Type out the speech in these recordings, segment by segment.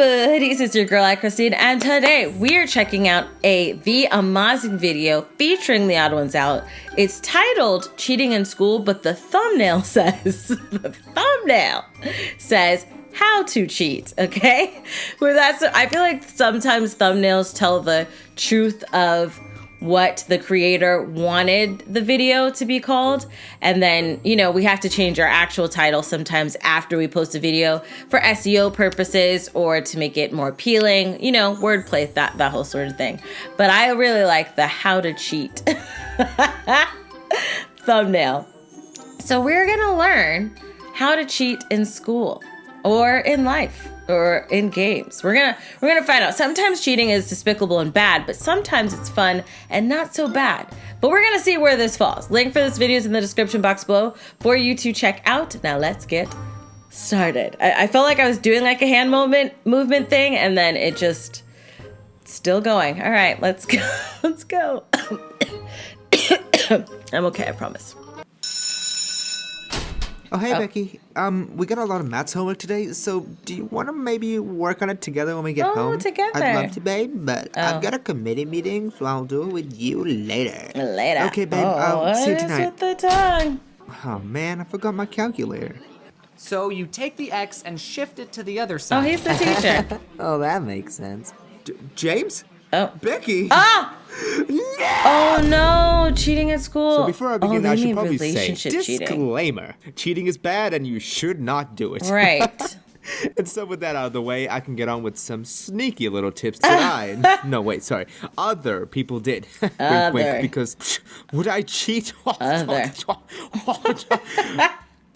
buddies, it's your girl AyChristene, and today we are checking out a TheAMaazing video featuring TheOdd1sOut. It's titled Cheating in School, but the thumbnail says, how to cheat, okay? Well, I feel like sometimes thumbnails tell the truth of what the creator wanted the video to be called. And then, we have to change our actual title sometimes after we post a video for SEO purposes or to make it more appealing, wordplay, that whole sort of thing. But I really like the how to cheat thumbnail. So we're gonna learn how to cheat in school or in life or in games. We're gonna find out. Sometimes cheating is despicable and bad, but sometimes it's fun and not so bad. But we're gonna see where this falls. Link for this video is in the description box below for you to check out. Now let's get started. I felt like I was doing like a hand movement thing, and then it just still going. All right, let's go. Let's go. I'm okay, I promise. Oh, hey, Becky. We got a lot of maths homework today, so do you want to maybe work on it together when we get home? Together. I'd love to, babe, but I've got a committee meeting, so I'll do it with you later. Later. Okay, babe, I'll see you tonight. With the tongue? Oh, man, I forgot my calculator. So you take the X and shift it to the other side. Oh, he's the teacher. Oh, that makes sense. James? Oh. Becky? Ah! Yeah! Oh no, cheating at school. So before I begin, I should probably say, relationship disclaimer, cheating is bad and you should not do it. Right. And so with that out of the way, I can get on with some sneaky little tips that other people did. Wink, wink, because would I cheat?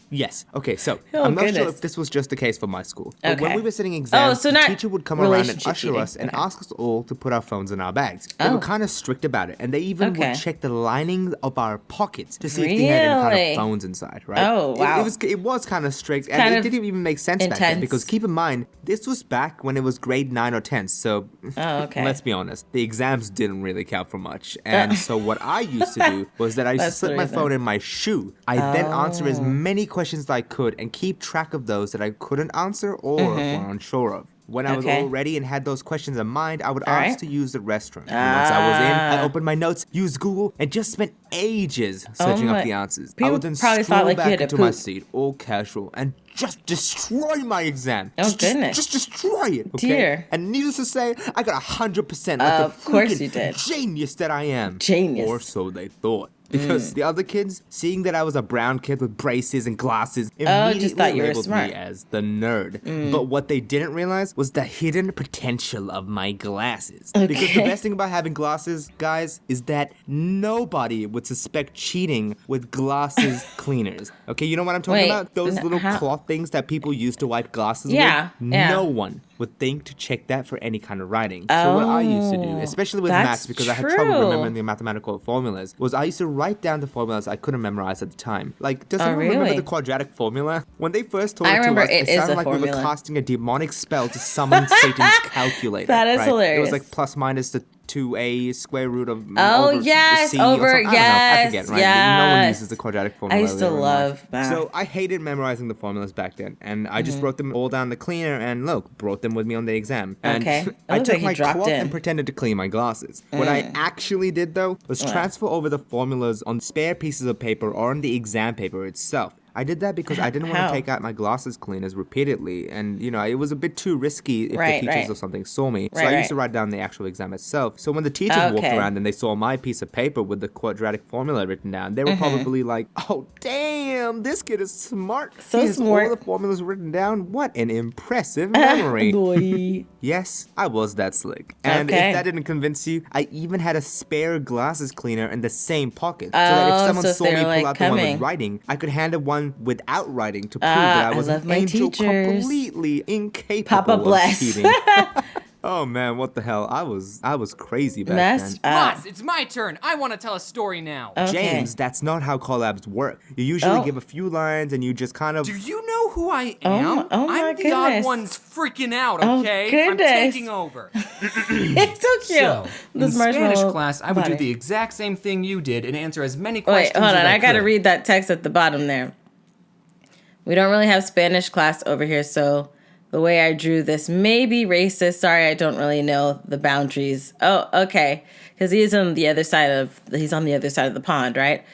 Yes. Okay, so I'm not sure if this was just the case for my school. But when we were sitting exams, the teacher would come around and usher us and ask us all to put our phones in our bags. They were kind of strict about it, and they even would check the lining of our pockets to see if they had any kind of phones inside, right? Oh, wow. It was kind of strict, and it didn't even make sense back then, because keep in mind, this was back when it was grade 9 or 10, so let's be honest, the exams didn't really count for much. And so what I used to do was that I used to slip my phone in my shoe. I then answer as many questions that I could and keep track of those that I couldn't answer or were unsure of. When I was all ready and had those questions in mind, I would ask to use the restroom. And once I was in, I opened my notes, used Google, and just spent ages searching up the answers. I would then stroll back into my seat, all casual, and just destroy my exam. Just destroy it. Okay? Dear. And needless to say, I got 100% like of course you did. Genius that I am. Genius. Or so they thought. Because the other kids, seeing that I was a brown kid with braces and glasses, immediately labeled me as the nerd. But what they didn't realize was the hidden potential of my glasses. Because the best thing about having glasses, guys, is that nobody would suspect cheating with glasses cleaners. Okay, you know what I'm talking about? Those little cloth things that people use to wipe glasses with? No one would think to check that for any kind of writing. So what I used to do, especially with maths, because I had trouble remembering the mathematical formulas, was I used to write down the formulas I couldn't memorize at the time. Like, does anyone remember the quadratic formula? When they first told it to us, it sounded like we were casting a demonic spell to summon Satan's calculator. That is hilarious. It was like plus minus the 2a square root of over C yes, or something. I forget, right? No one uses the quadratic formula. I used to love math. So I hated memorizing the formulas back then, and I just wrote them all down the cleaner and look, brought them with me on the exam. And I took my cloth and pretended to clean my glasses. What I actually did though was transfer over the formulas on spare pieces of paper or on the exam paper itself. I did that because I didn't want to take out my glasses cleaners repeatedly, and it was a bit too risky if the teachers or something saw me. So I used to write down the actual exam itself. So when the teachers walked around and they saw my piece of paper with the quadratic formula written down, they were probably like, "Oh, damn, this kid is smart. So he has smart. all the formulas written down. What an impressive memory." Boy. Yes, I was that slick. And if that didn't convince you, I even had a spare glasses cleaner in the same pocket, so that if someone saw me pull out the one with writing, I could hand it one without writing to prove that I was an angel completely incapable of cheating. Oh man, what the hell? I was crazy back then. Ross, it's my turn. I want to tell a story now. James, that's not how collabs work. You usually give a few lines and you just kind of... Do you know who I am? Oh my I'm the goodness. odd one's freaking out, okay? Oh, goodness. I'm taking over. It's so cute. So, in Spanish class, I would do the exact same thing you did and answer as many questions Wait, hold on. as I gotta read that text at the bottom there. We don't really have Spanish class over here, so the way I drew this may be racist. Sorry, I don't really know the boundaries. Oh, okay. Because he's on the other side of the pond, right?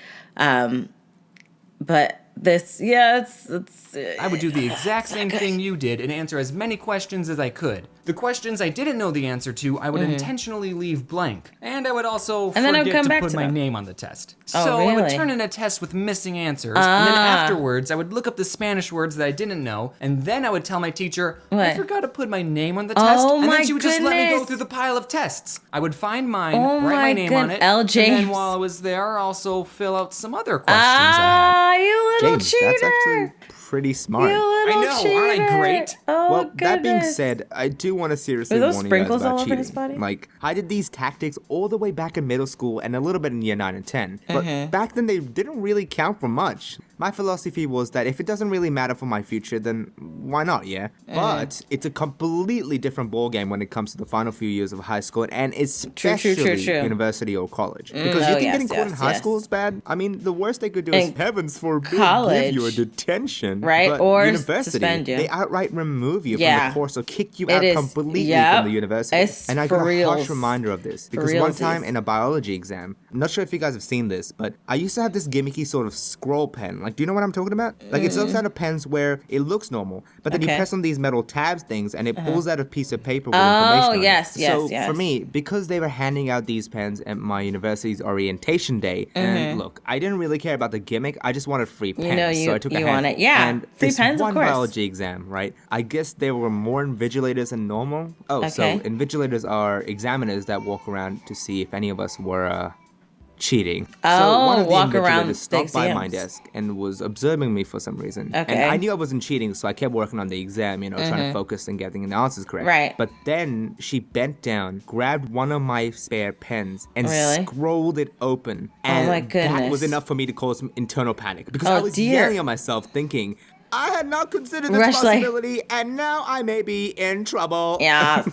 But this, it's I would do the exact same thing you did and answer as many questions as I could. The questions I didn't know the answer to, I would intentionally leave blank. And I would also forget to put my name on the test. So I would turn in a test with missing answers, and then afterwards I would look up the Spanish words that I didn't know, and then I would tell my teacher, I forgot to put my name on the test, and then she would just let me go through the pile of tests. I would find mine, write my name on it, and then while I was there, also fill out some other questions I had. You little James, cheater! that's actually pretty smart. I know, aren't I great? Oh, well, goodness. that being said, I do want to seriously Are those warn you guys sprinkles about all over cheating. his body? Like, I did these tactics all the way back in middle school and a little bit in year 9 and 10. But back then, they didn't really count for much. My philosophy was that if it doesn't really matter for my future, then why not, yeah? But it's a completely different ballgame when it comes to the final few years of high school, and especially university or college. Because you think getting caught in high school is bad? I mean, the worst they could do is, heavens forbid, give you a detention. Right, but or university, suspend you. They outright remove you from the course or kick you out completely from the university. And I got a harsh reminder of this. Because one time in a biology exam, I'm not sure if you guys have seen this, but I used to have this gimmicky sort of scroll pen. Like, do you know what I'm talking about? Like, it's those kind of pens where it looks normal, but then you press on these metal tabs things and it pulls out a piece of paper with information on it. So for me, because they were handing out these pens at my university's orientation day, and look, I didn't really care about the gimmick. I just wanted free pens. So I took a hand. And free this pens, one of course. biology exam, right? I guess there were more invigilators than normal. So invigilators are examiners that walk around to see if any of us were cheating. So one of the invigilators stopped by my desk and was observing me for some reason. And I knew I wasn't cheating, so I kept working on the exam, trying to focus and getting the answers correct. Right. But then she bent down, grabbed one of my spare pens, and scrolled it open. And my goodness. That was enough for me to cause some internal panic. Because I was yelling at myself, thinking, I had not considered this possibility, and now I may be in trouble. Yes.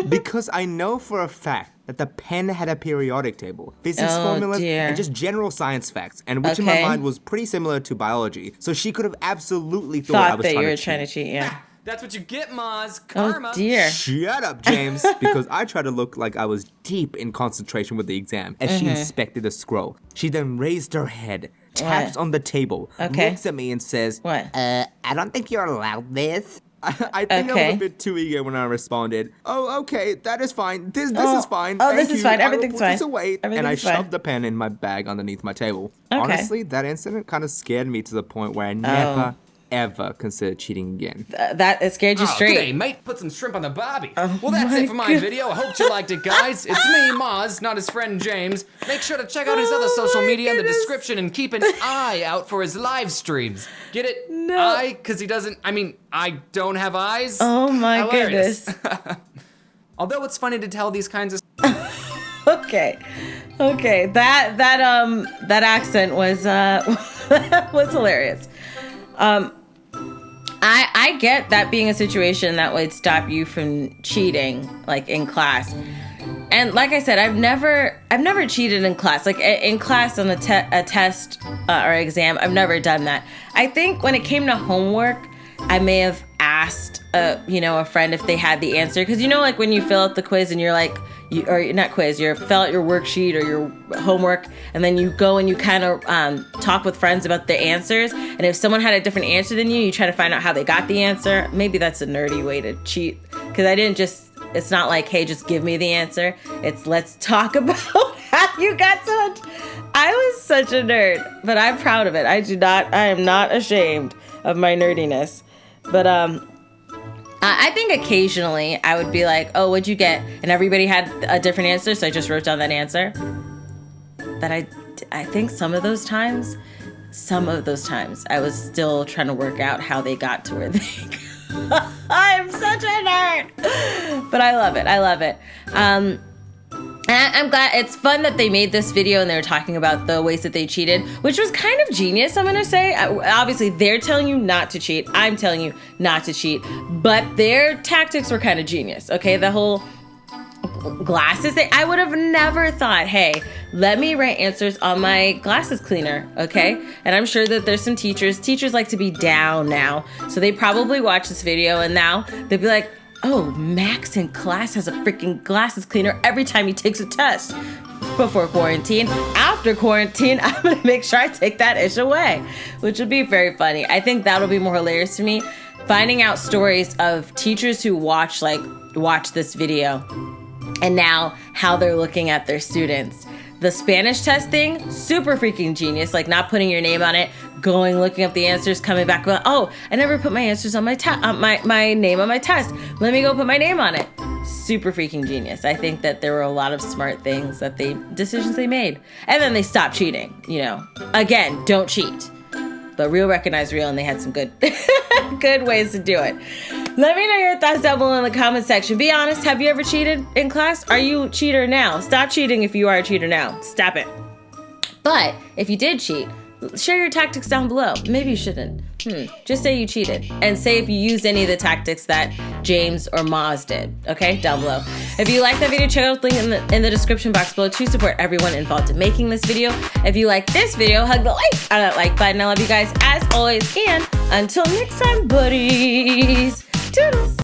Because I know for a fact that the pen had a periodic table, physics formulas, and just general science facts, and which in my mind was pretty similar to biology. So she could have absolutely thought I was trying to cheat. That's what you get, Maz. Karma. Oh, dear. Shut up, James. Because I tried to look like I was deep in concentration with the exam as she inspected the scroll. She then raised her head, taps on the table, looks at me and says, I don't think you're allowed this. I think I was a bit too eager when I responded, oh, okay, that is fine. This is fine. Oh, this is fine. Everything's fine. This away. And I shoved the pen in my bag underneath my table. Honestly, that incident kind of scared me to the point where I never, ever considered cheating again. It scared you straight. G'day, mate. Put some shrimp on the barbie. Well, that's it for my video. I hope you liked it, guys. It's me, Maz, not his friend James. Make sure to check out his other social media in the description and keep an eye out for his live streams. Get it? No. Eye? Because I don't have eyes. Oh my Hilarious. goodness. Although it's funny to tell these kinds of Okay. That accent was was hilarious. I get that being a situation that would stop you from cheating, like in class. And like I said, I've never cheated in class. Like in class on a test or exam, I've never done that. I think when it came to homework, I may have asked a friend if they had the answer, because like when you fill out the quiz and you're like, you fill out your worksheet or your homework, and then you go and you kind of talk with friends about the answers, and if someone had a different answer than you try to find out how they got the answer. Maybe that's a nerdy way to cheat, because it's not like, hey, just give me the answer. It's let's talk about how you got so much. I was such a nerd, but I'm proud of it. I am not ashamed of my nerdiness. But I think occasionally I would be like, oh, what'd you get? And everybody had a different answer, so I just wrote down that answer. But I think some of those times, I was still trying to work out how they got to where they got. I'm such a nerd. But I love it. And I'm glad. It's fun that they made this video and they were talking about the ways that they cheated, which was kind of genius, I'm going to say. Obviously, they're telling you not to cheat. I'm telling you not to cheat. But their tactics were kind of genius, okay? The whole glasses thing. I would have never thought, hey, let me write answers on my glasses cleaner, okay? And I'm sure that there's some teachers like to be down now. So they probably watch this video and now they'll be like, oh, Max in class has a freaking glasses cleaner every time he takes a test. Before quarantine, after quarantine, I'm gonna make sure I take that ish away, which would be very funny. I think that'll be more hilarious to me, finding out stories of teachers who watch this video and now how they're looking at their students. The Spanish test thing, super freaking genius, like not putting your name on it, looking up the answers, coming back about, oh, I never put my answers on my name on my test. Let me go put my name on it. Super freaking genius. I think that there were a lot of smart things decisions they made. And then they stopped cheating, Again, don't cheat. But real recognize real, and they had some good good ways to do it. Let me know your thoughts down below in the comment section. Be honest, have you ever cheated in class? Are you a cheater now? Stop cheating if you are a cheater now. Stop it. But if you did cheat, share your tactics down below. Maybe you shouldn't. Just say you cheated. And say if you used any of the tactics that James or Maz did. Okay? Down below. If you like that video, check out the link in the description box below to support everyone involved in making this video. If you like this video, hug the like on that like button. I love you guys as always. And until next time, buddies. Toodles.